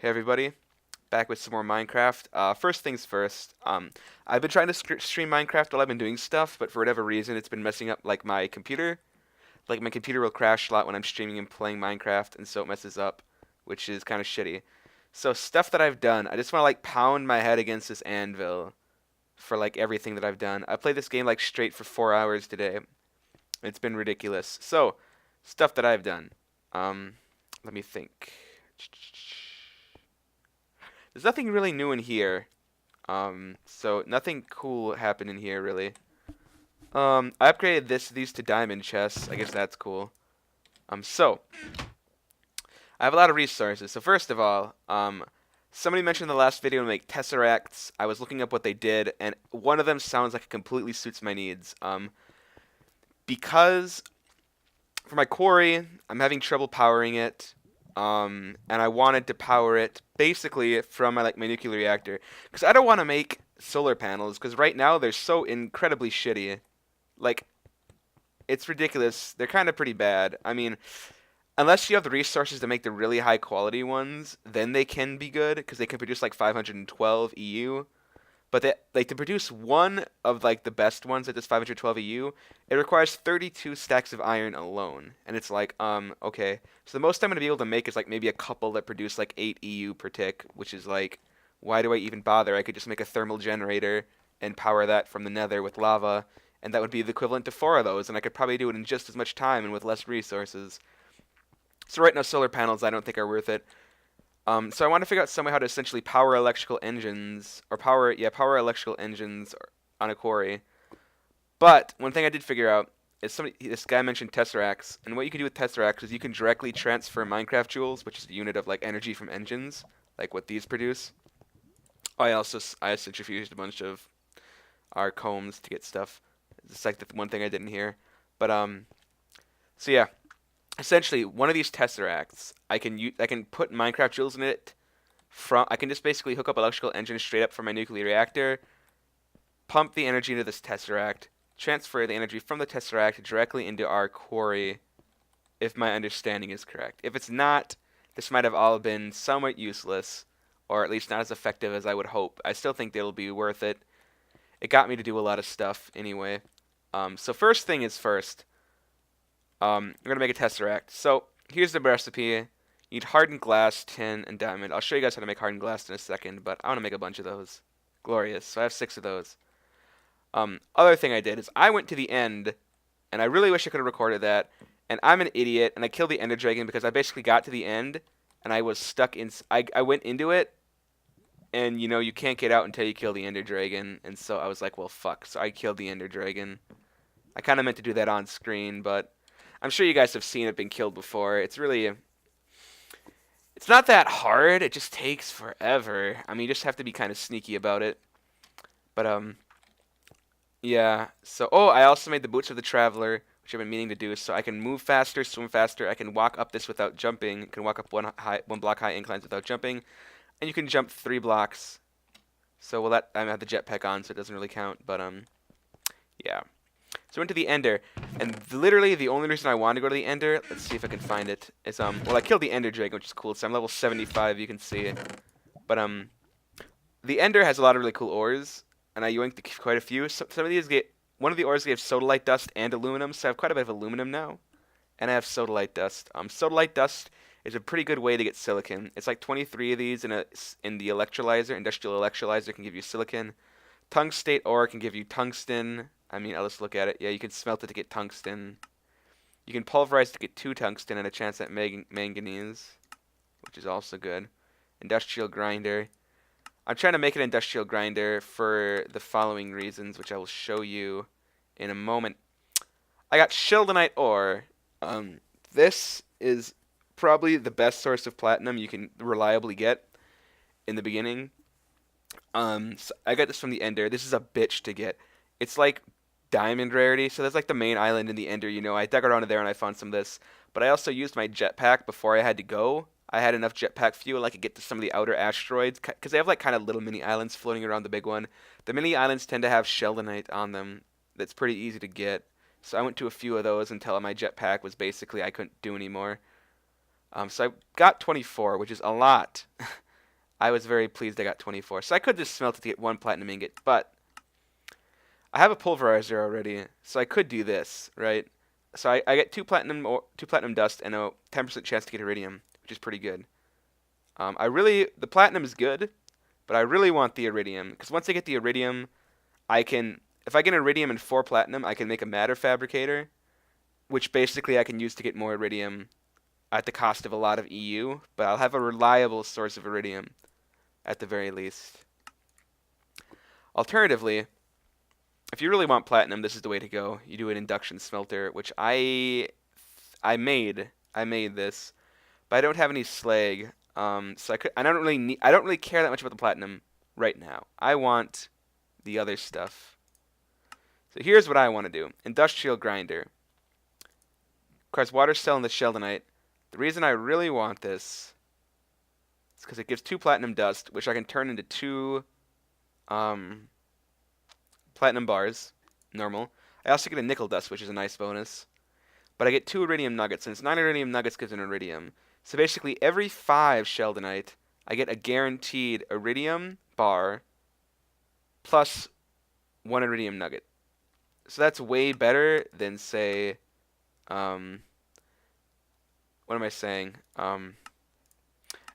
Hey everybody, back with some more Minecraft. First things first, I've been trying to stream Minecraft while I've been doing stuff, but for whatever reason it's been messing up like my computer. Like my computer will crash a lot when I'm streaming and playing Minecraft, and so it messes up, which is kind of shitty. So stuff that I've done, I just want to like pound my head against this anvil for like everything that I've done. I played this game like straight for 4 hours today. It's been ridiculous. So, stuff that I've done. Um, Let me think. There's nothing really new in here. So nothing cool happened in here really. I upgraded these to diamond chests. I guess that's cool. So I have a lot of resources. So first of all, somebody mentioned in the last video to make tesseracts. I was looking up what they did, and one of them sounds like it completely suits my needs. Because for my quarry, I'm having trouble powering it. And I wanted to power it basically from my nuclear reactor, because I don't want to make solar panels, because right now they're so incredibly shitty. Like, it's ridiculous. They're kind of pretty bad. I mean, unless you have the resources to make the really high quality ones, then they can be good, because they can produce like 512 EU. But to produce one of like the best ones at this 512 EU, it requires 32 stacks of iron alone. And it's like, okay. So the most I'm gonna be able to make is like maybe a couple that produce like 8 EU per tick, which is like, why do I even bother? I could just make a thermal generator and power that from the nether with lava, and that would be the equivalent to 4 of those, and I could probably do it in just as much time and with less resources. So right now solar panels I don't think are worth it. So I want to figure out some way how to essentially power electrical engines, or power electrical engines on a quarry. But one thing I did figure out is this guy mentioned tesseracts, and what you can do with tesseracts is you can directly transfer Minecraft joules, which is a unit of like energy from engines, like what these produce. Oh, I centrifuged a bunch of our combs to get stuff. It's like the one thing I didn't hear. But so yeah, essentially one of these tesseracts I can put Minecraft joules in it. I can just basically hook up electrical engine straight up from my nuclear reactor, pump the energy into this tesseract, transfer the energy from the tesseract directly into our quarry, if my understanding is correct. If it's not, this might have all been somewhat useless, or at least not as effective as I would hope. I still think it'll be worth it. It got me to do a lot of stuff anyway. So first thing is first. I'm going to make a tesseract. So here's the recipe. You need hardened glass, tin, and diamond. I'll show you guys how to make hardened glass in a second, but I want to make a bunch of those. Glorious. So I have 6 of those. Other thing I did is I went to the end, and I really wish I could have recorded that, and I'm an idiot, and I killed the ender dragon because I basically got to the end, and I was stuck in... I went into it, and you can't get out until you kill the ender dragon, and so I was like, well, fuck. So I killed the ender dragon. I kind of meant to do that on screen, but I'm sure you guys have seen it being killed before. It's not that hard. It just takes forever. I mean, you just have to be kind of sneaky about it. But yeah. So I also made the boots of the traveler, which I've been meaning to do, so I can move faster, swim faster. I can walk up this without jumping. I can walk up one block high inclines without jumping, and you can jump 3 blocks. So I have the jetpack on, so it doesn't really count. But yeah. So I went to the Ender, and literally the only reason I wanted to go to the Ender, let's see if I can find it, is, well, I killed the Ender Dragon, which is cool, so I'm level 75, you can see it. But, the Ender has a lot of really cool ores, and I yoinked quite a few. Some of these one of the ores gave sodalite dust and aluminum, so I have quite a bit of aluminum now, and I have sodalite dust. Sodalite dust is a pretty good way to get silicon. It's like 23 of these in the electrolyzer. Industrial electrolyzer can give you silicon. Tungstate ore can give you tungsten. I mean, let's look at it. Yeah, you can smelt it to get tungsten. You can pulverize to get 2 tungsten and a chance at manganese, which is also good. Industrial grinder. I'm trying to make an industrial grinder for the following reasons, which I will show you in a moment. I got sheldonite ore. This is probably the best source of platinum you can reliably get in the beginning. So I got this from the Ender. This is a bitch to get. It's like diamond rarity, so that's like the main island in the Ender. I dug around there and I found some of this, but I also used my jetpack before I had to go. I had enough jetpack fuel I could get to some of the outer asteroids, because they have like kind of little mini islands floating around the big one. The mini islands tend to have sheldonite on them that's pretty easy to get, so I went to a few of those until my jetpack was basically I couldn't do anymore. So I got 24, which is a lot. I was very pleased I got 24. So I could just smelt it to get 1 platinum ingot, but I have a pulverizer already, so I could do this, right? So I get 2 platinum dust and a 10% chance to get iridium, which is pretty good. The platinum is good, but I really want the iridium, because once I get the iridium, if I get iridium and 4 platinum, I can make a matter fabricator, which basically I can use to get more iridium at the cost of a lot of EU, but I'll have a reliable source of iridium at the very least. Alternatively, if you really want platinum, this is the way to go. You do an induction smelter, which I made this, but I don't have any slag. So I don't really care that much about the platinum right now. I want the other stuff. So here's what I want to do. Industrial grinder. Requires water cell and the sheldonite. The reason I really want this is because it gives 2 platinum dust, which I can turn into 2 platinum bars, normal. I also get a nickel dust, which is a nice bonus. But I get 2 iridium nuggets, and it's 9 iridium nuggets gives an iridium. So basically, every 5 sheldonite, I get a guaranteed iridium bar plus 1 iridium nugget. So that's way better than, say, what am I saying?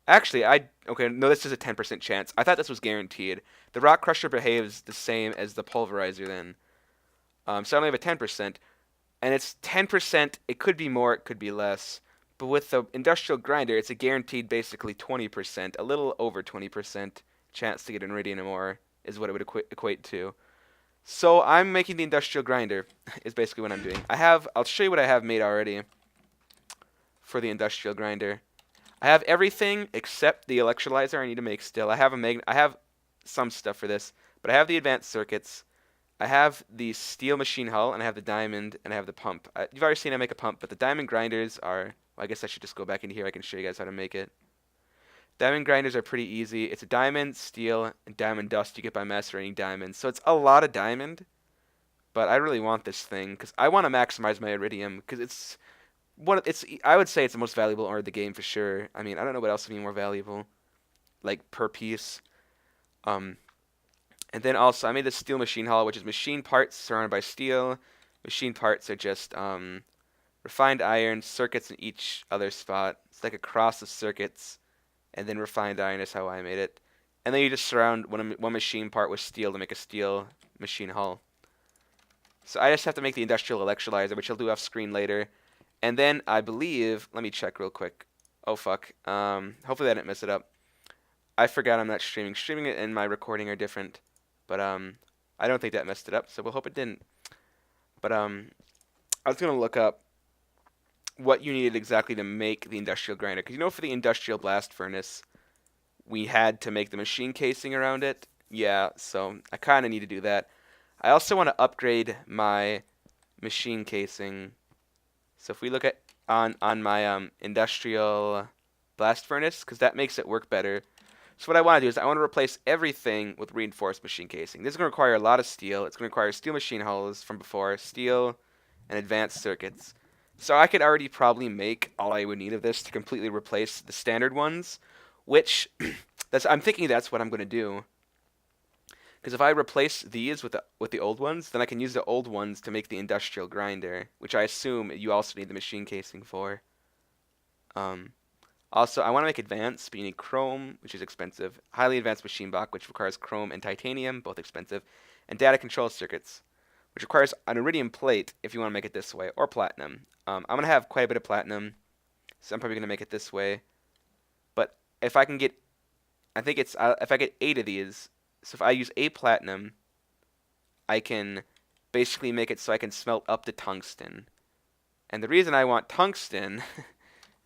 Actually, okay, no, this is a 10% chance. I thought this was guaranteed. The rock crusher behaves the same as the pulverizer then. So I only have a 10%. And it's 10%, it could be more, it could be less. But with the industrial grinder, it's a guaranteed basically 20%, a little over 20% chance to get an iridium ore is what it would equate to. So I'm making the industrial grinder is basically what I'm doing. I'll show you what I have made already for the industrial grinder. I have everything except the electrolyzer I need to make still. I have some stuff for this, but I have the advanced circuits. I have the steel machine hull, and I have the diamond, and I have the pump. You've already seen I make a pump, but the diamond grinders are... Well, I guess I should just go back into here. I can show you guys how to make it. Diamond grinders are pretty easy. It's a diamond, steel, and diamond dust you get by macerating diamonds. So it's a lot of diamond, but I really want this thing because I want to maximize my iridium because I would say it's the most valuable ore of the game for sure. I mean, I don't know what else would be more valuable, like per piece. And then also I made the steel machine hull, which is machine parts surrounded by steel. Machine parts are just refined iron, circuits in each other spot. It's like a cross of circuits, and then refined iron is how I made it. And then you just surround one machine part with steel to make a steel machine hull. So I just have to make the industrial electrolyzer, which I'll do off screen later. And then I believe, let me check real quick. Oh fuck. Hopefully I didn't mess it up. I forgot I'm not streaming. Streaming it and my recording are different. But I don't think that messed it up, so we'll hope it didn't. But I was gonna look up what you needed exactly to make the industrial grinder, because you know for the industrial blast furnace we had to make the machine casing around it. Yeah, so I kind of need to do that. I also want to upgrade my machine casing. So if we look at on my industrial blast furnace, because that makes it work better. So what I want to do is I want to replace everything with reinforced machine casing. This is going to require a lot of steel. It's going to require steel machine hulls from before, steel, and advanced circuits. So I could already probably make all I would need of this to completely replace the standard ones, which I'm thinking that's what I'm going to do. Because if I replace these with the old ones, then I can use the old ones to make the industrial grinder, which I assume you also need the machine casing for. Also, I want to make advanced, but you need chrome, which is expensive. Highly advanced machine block, which requires chrome and titanium, both expensive. And data control circuits, which requires an iridium plate if you want to make it this way, or platinum. I'm going to have quite a bit of platinum, so I'm probably going to make it this way. But if I can get, if I get 8 of these, so if I use 8 platinum, I can basically make it so I can smelt up the tungsten. And the reason I want tungsten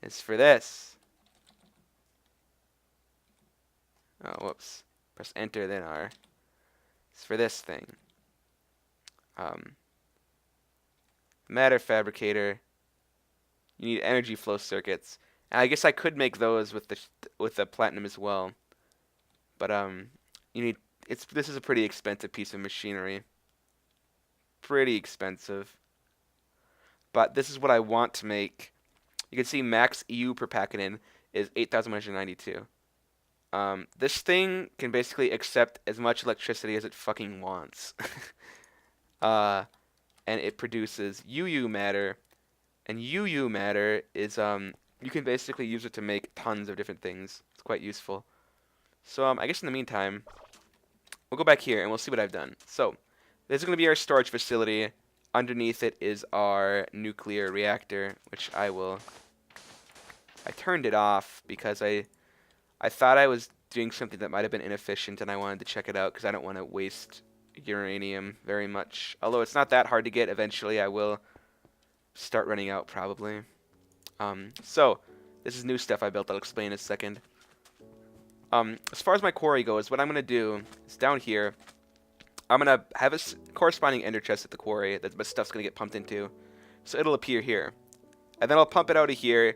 is for this. Oh, whoops. Press enter, then R. It's for this thing. Matter fabricator. You need energy flow circuits. And I guess I could make those with the platinum as well. But you need this is a pretty expensive piece of machinery. Pretty expensive. But this is what I want to make. You can see max EU per packet in is 8,192. This thing can basically accept as much electricity as it fucking wants. uh, and it produces UU matter, and UU matter is you can basically use it to make tons of different things. It's quite useful. So I guess in the meantime, we'll go back here and we'll see what I've done. So this is going to be our storage facility. Underneath it is our nuclear reactor, which I turned it off because I thought I was doing something that might have been inefficient and I wanted to check it out because I don't want to waste uranium very much. Although it's not that hard to get, eventually I will start running out probably. So this is new stuff I built. I'll explain in a second. As far as my quarry goes, what I'm going to do is down here, I'm going to have a corresponding ender chest at the quarry that my stuff's going to get pumped into. So it'll appear here. And then I'll pump it out of here,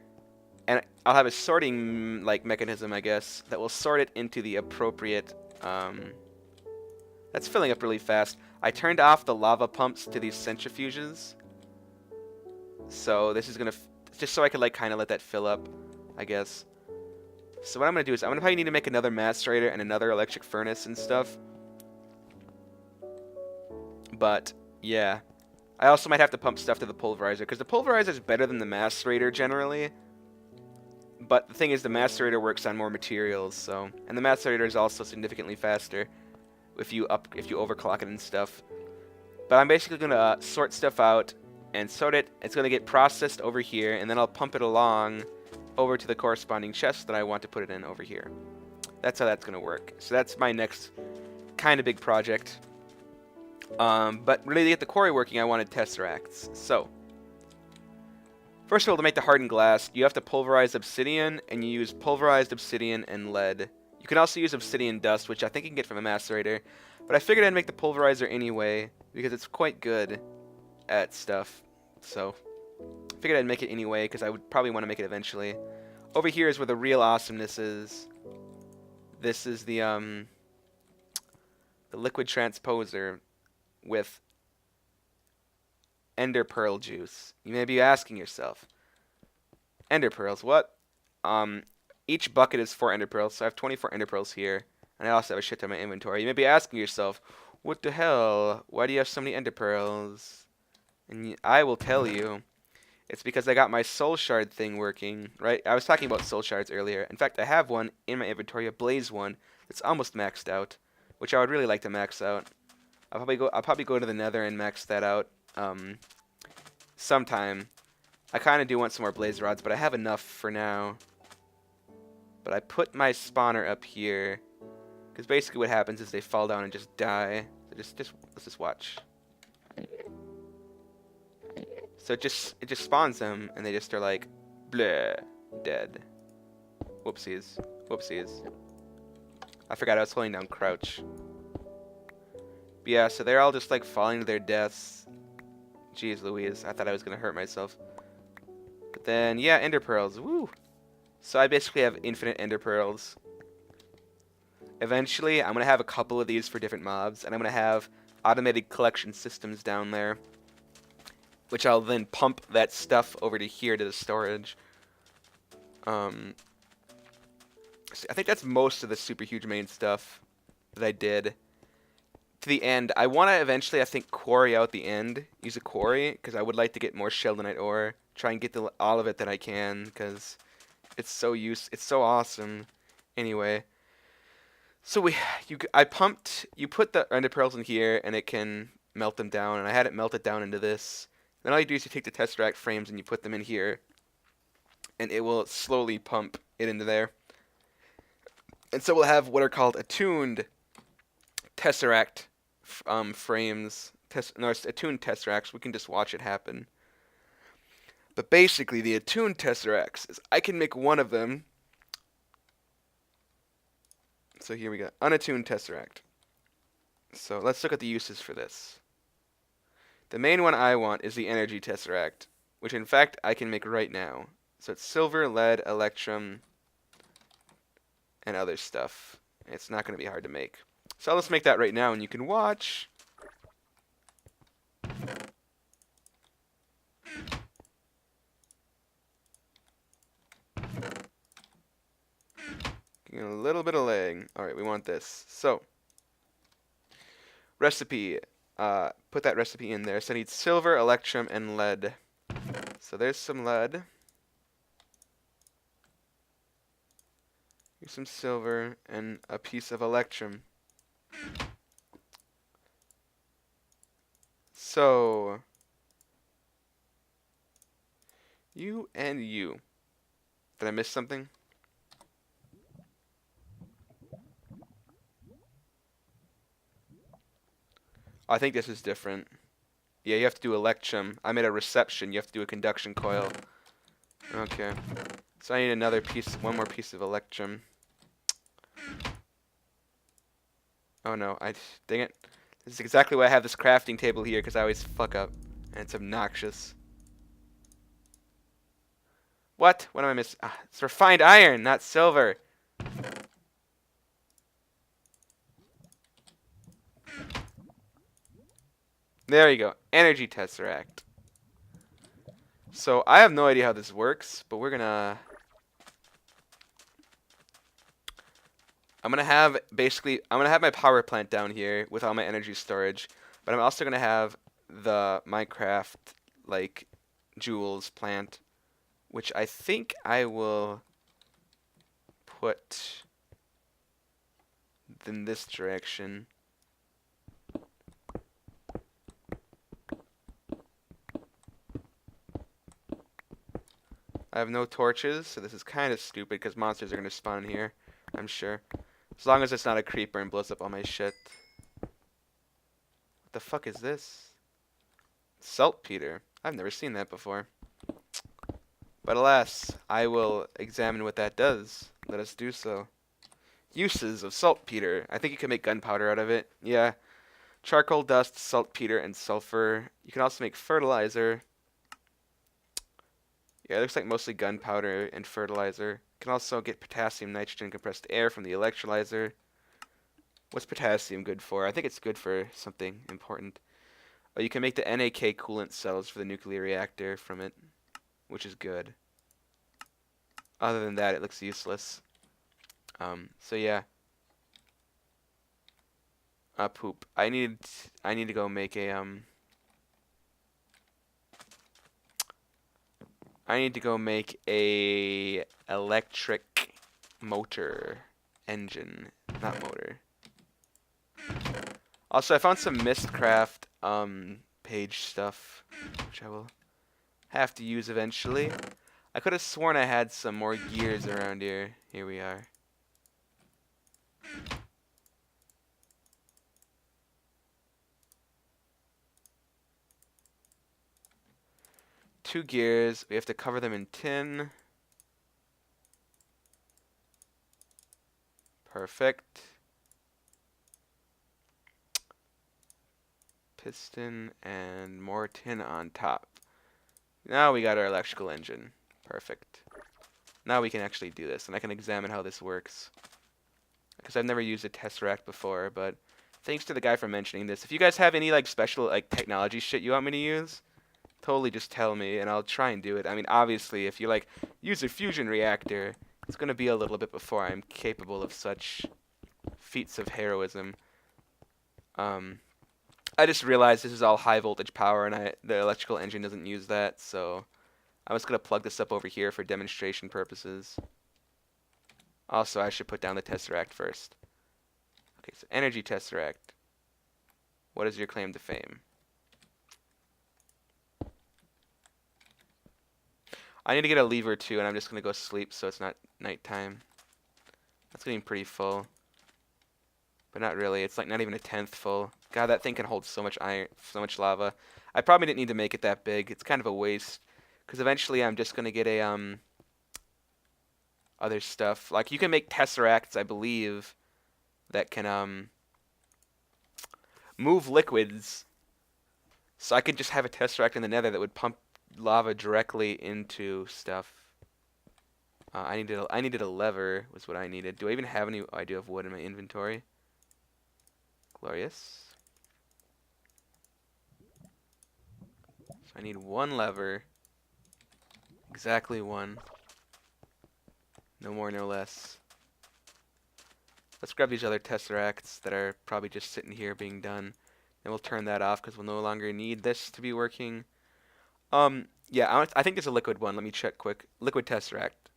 and I'll have a sorting mechanism, I guess, that will sort it into the appropriate... That's filling up really fast. I turned off the lava pumps to these centrifuges. So this is going to... just so I could kind of let that fill up, I guess. So what I'm going to do is I'm going to probably need to make another macerator and another electric furnace and stuff. But, yeah. I also might have to pump stuff to the pulverizer, because the pulverizer is better than the macerator generally. But the thing is, the macerator works on more materials, so... And the macerator is also significantly faster if you overclock it and stuff. But I'm basically going to sort stuff out and sort it. It's going to get processed over here, and then I'll pump it along over to the corresponding chest that I want to put it in over here. That's how that's going to work. So that's my next kind of big project. But really to get the quarry working, I wanted tesseracts. So, first of all, to make the hardened glass, you have to pulverize obsidian, and you use pulverized obsidian and lead. You can also use obsidian dust, which I think you can get from a macerator. But I figured I'd make the pulverizer anyway, because it's quite good at stuff. So, I figured I'd make it anyway, because I would probably want to make it eventually. Over here is where the real awesomeness is. This is the liquid transposer with ender pearl juice. You may be asking yourself, ender pearls, what? Each bucket is 4 ender pearls, so I have 24 ender pearls here, and I also have a shit ton in my inventory. You may be asking yourself, what the hell? Why do you have so many ender pearls? And I will tell you, it's because I got my soul shard thing working, right? I was talking about soul shards earlier. In fact, I have one in my inventory, a blaze one, that's almost maxed out, which I would really like to max out. I'll probably go to the nether and max that out sometime. I kind of do want some more blaze rods, but I have enough for now. But I put my spawner up here, because basically what happens is they fall down and just die. So let's just watch. So it just spawns them, and they just are like, bleh, dead. Whoopsies. Whoopsies. I forgot I was holding down crouch. But yeah, so they're all just like falling to their deaths. Jeez Louise, I thought I was going to hurt myself. But then, yeah, ender pearls, woo! So I basically have infinite ender pearls. Eventually, I'm going to have a couple of these for different mobs, and I'm going to have automated collection systems down there, which I'll then pump that stuff over to here to the storage. So I think that's most of the super huge main stuff that I did. To the end, I want to eventually, I think, quarry out the end. Use a quarry, because I would like to get more sheldonite ore. Try and get all of it that I can, because it's so awesome. Anyway, so you put the ender pearls in here, and it can melt them down, and I had it melted down into this. Then all you do is you take the tesseract frames and you put them in here, and it will slowly pump it into there. And so we'll have what are called attuned tesseract frames. Attuned tesseracts. We can just watch it happen. But basically, the attuned tesseracts is I can make one of them. So here we go. Unattuned tesseract. So let's look at the uses for this. The main one I want is the energy tesseract, which in fact I can make right now. So it's silver, lead, electrum, and other stuff. It's not going to be hard to make. So let's make that right now, and you can watch. Getting a little bit of saying. Alright, we want this. So, recipe. Put that recipe in there. So I need silver, electrum, and lead. So there's some lead. Here's some silver and a piece of electrum. So, you and you. Did I miss something? I think this is different. Yeah, you have to do electrum. I made a reception. You have to do a conduction coil. Okay. So I need another piece, one more piece of electrum. Oh no, dang it. This is exactly why I have this crafting table here, because I always fuck up. And it's obnoxious. What? What am I missing? Ah, it's refined iron, not silver. There you go. Energy tesseract. So I have no idea how this works, but I'm gonna have my power plant down here with all my energy storage, but I'm also gonna have the Minecraft like jewels plant, which I think I will put in this direction. I have no torches, so this is kind of stupid because monsters are going to spawn in here, I'm sure. As long as it's not a creeper and blows up all my shit. What the fuck is this? Saltpeter. I've never seen that before. But alas, I will examine what that does. Let us do so. Uses of saltpeter. I think you can make gunpowder out of it. Yeah. Charcoal dust, saltpeter, and sulfur. You can also make fertilizer. Yeah, it looks like mostly gunpowder and fertilizer. You can also get potassium, nitrogen, compressed air from the electrolyzer. What's potassium good for? I think it's good for something important. Oh, you can make the NAK coolant cells for the nuclear reactor from it, which is good. Other than that, it looks useless. So yeah. Poop. I need to go make a I need to go make a electric motor engine, not motor. Also, I found some mystcraft page stuff, which I will have to use eventually. I could have sworn I had some more gears around here. Here we are. Two gears. We have to cover them in tin. Perfect. Piston and more tin on top. Now we got our electrical engine. Perfect. Now we can actually do this, and I can examine how this works. Because I've never used a tesseract before, but thanks to the guy for mentioning this. If you guys have any like special like technology shit you want me to use, totally just tell me, and I'll try and do it. I mean, obviously, if you like use a fusion reactor, it's gonna be a little bit before I'm capable of such feats of heroism. I just realized this is all high voltage power, and the electrical engine doesn't use that, so I'm just gonna plug this up over here for demonstration purposes. Also, I should put down the tesseract first. Okay, so energy tesseract. What is your claim to fame? I need to get a lever too, and I'm just gonna go sleep so it's not nighttime. That's getting pretty full. But not really. It's like not even a tenth full. God, that thing can hold so much iron, so much lava. I probably didn't need to make it that big. It's kind of a waste. Because eventually I'm just gonna get a other stuff. Like you can make tesseracts, I believe, that can move liquids. So I could just have a tesseract in the nether that would pump lava directly into stuff. I needed a lever was what I needed. Do I even have any idea of wood in my inventory? Glorious. So I need one lever. Exactly one. No more, no less. Let's grab these other tesseracts that are probably just sitting here being done. And we'll turn that off because we'll no longer need this to be working. Yeah, I think there's a liquid one. Let me check quick. Liquid tesseract.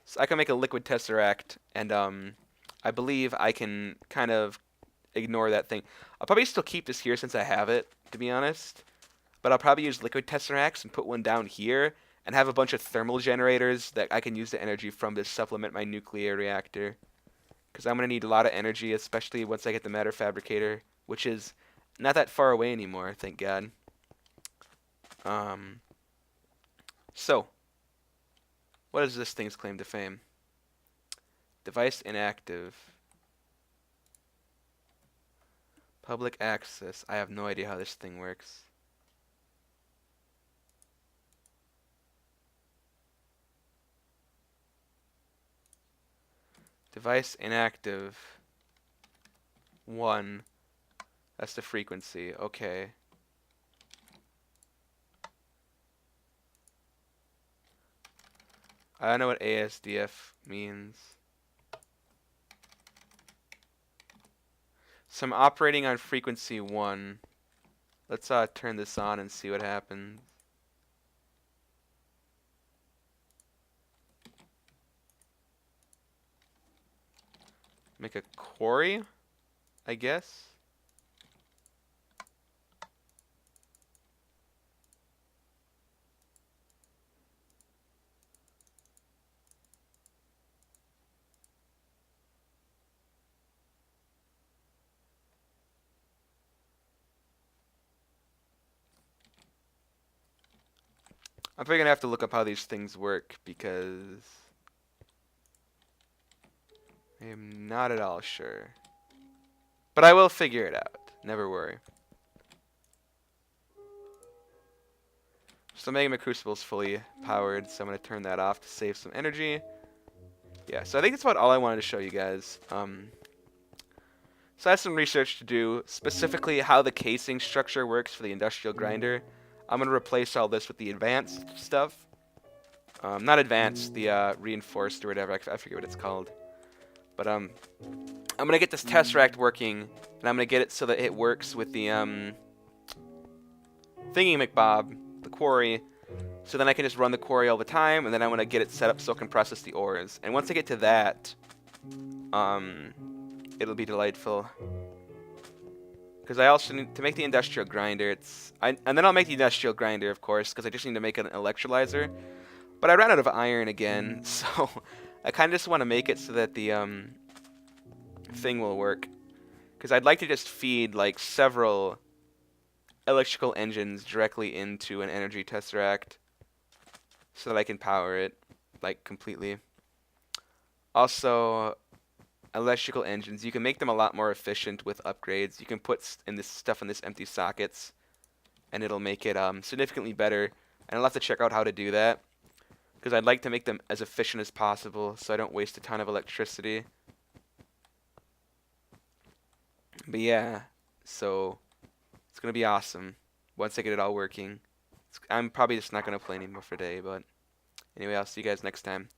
So I can make a liquid tesseract, and I believe I can kind of ignore that thing. I'll probably still keep this here since I have it, to be honest. But I'll probably use liquid tesseracts and put one down here and have a bunch of thermal generators that I can use the energy from to supplement my nuclear reactor. Because I'm going to need a lot of energy, especially once I get the matter fabricator, which is not that far away anymore, thank God. So, what is this thing's claim to fame? Device inactive. Public access. I have no idea how this thing works. Device inactive. 1. That's the frequency. Okay. I don't know what ASDF means. So I'm operating on frequency 1. Let's turn this on and see what happens. Make a quarry, I guess. I'm probably gonna have to look up how these things work because I am not at all sure. But I will figure it out. Never worry. So Magma Crucible is fully powered, so I'm going to turn that off to save some energy. Yeah, so I think that's about all I wanted to show you guys. So I have some research to do, specifically how the casing structure works for the industrial grinder. I'm going to replace all this with the advanced stuff. Not advanced, the reinforced or whatever, I forget what it's called. But I'm going to get this tesseract working, and I'm going to get it so that it works with the thingy-McBob, the quarry, so then I can just run the quarry all the time, and then I want to get it set up so it can process the ores. And once I get to that, it'll be delightful. Because I also need to make the industrial grinder. And then I'll make the industrial grinder, of course, because I just need to make an electrolyzer. But I ran out of iron again, so I kind of just want to make it so that the thing will work. Because I'd like to just feed like several electrical engines directly into an energy tesseract so that I can power it like completely. Also, electrical engines, you can make them a lot more efficient with upgrades. You can put in this stuff in this empty sockets and it'll make it significantly better. And I'll have to check out how to do that because I'd like to make them as efficient as possible so I don't waste a ton of electricity. But yeah, so it's going to be awesome once I get it all working. I'm probably just not going to play anymore for today, but anyway, I'll see you guys next time.